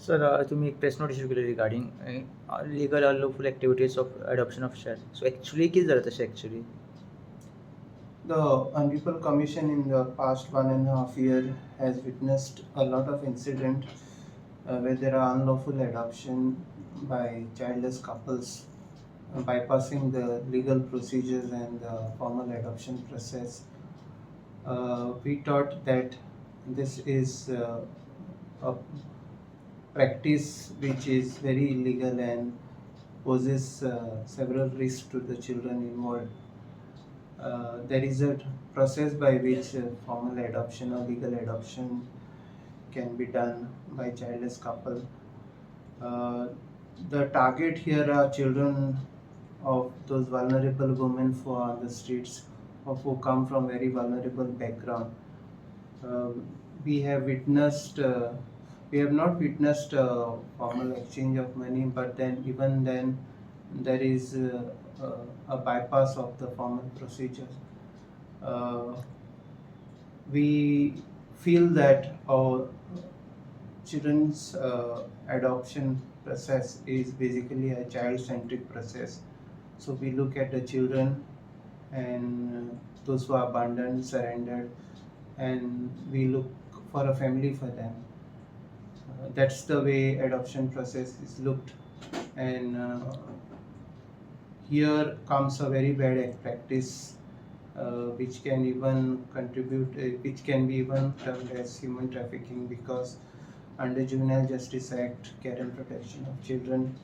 Sir तुम्ही एक press note issue केली regarding legal unlawful activities of adoption of child. So actually कितें जालें तशें actually? The Unlawful Commission in the past 1.5 years has witnessed a lot of incidents where there are unlawful adoption by childless couples, bypassing the legal procedures and the formal adoption process. We thought that this is a practice which is very illegal and poses several risks to the children involved. There is a process by which formal adoption or legal adoption can be done by childless couple. Uh, the target here are children of those vulnerable women who are on the streets or who come from very vulnerable background. Uh, we have witnessed, we have not witnessed formal exchange of money, but then even then there is a bypass of the formal procedures. Uh, we feel that our children's adoption process is basically a child-centric process. So we look at the children and those who are abandoned, surrendered, and we look for a family for them. That's the way adoption process is looked, and here comes a very bad practice which can even contribute, which can be even termed as human trafficking, because under Juvenile Justice Act, Care and Protection of Children,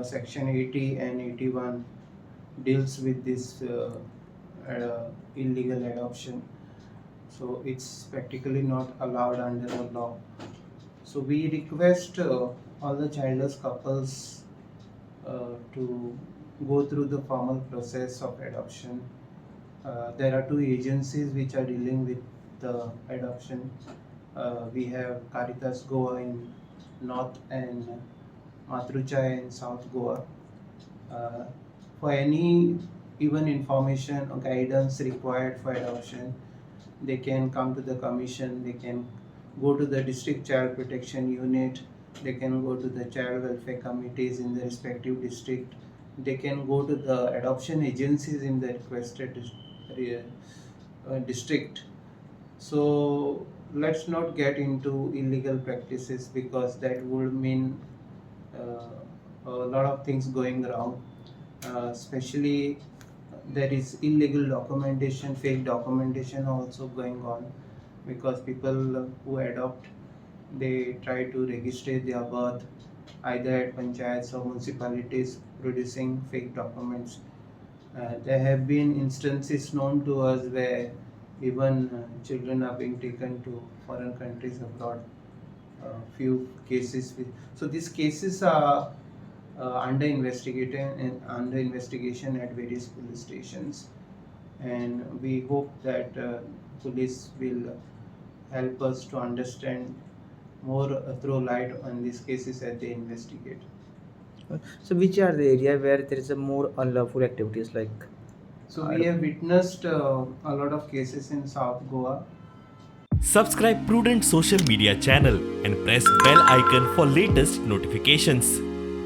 Section 80 and 81 deals with this illegal adoption. So it's practically not allowed under the law. So we request all the childless couples to go through the formal process of adoption. There are two agencies which are dealing with the adoption. We have Caritas Goa in North and Matruchai in South Goa. For any even information or guidance required for adoption, they can come to the commission, they can go to the district child protection unit, they can go to the child welfare committees in the respective district, they can go to the adoption agencies in the requested district. So let's not get into illegal practices, because that would mean a lot of things going wrong. Especially there is illegal documentation, fake documentation also going on, because people who adopt, they try to register their birth either at panchayats or municipalities, producing fake documents. There have been instances known to us where even children are being taken to foreign countries abroad. Few cases so these cases are under investigation at various police stations, and we hope that police will help us to understand more, throw light on these cases as they investigate. So which are the area where there is a more unlawful activities like? So we have witnessed a lot of cases in South Goa. Subscribe Prudent social media channel and press bell icon for latest notifications.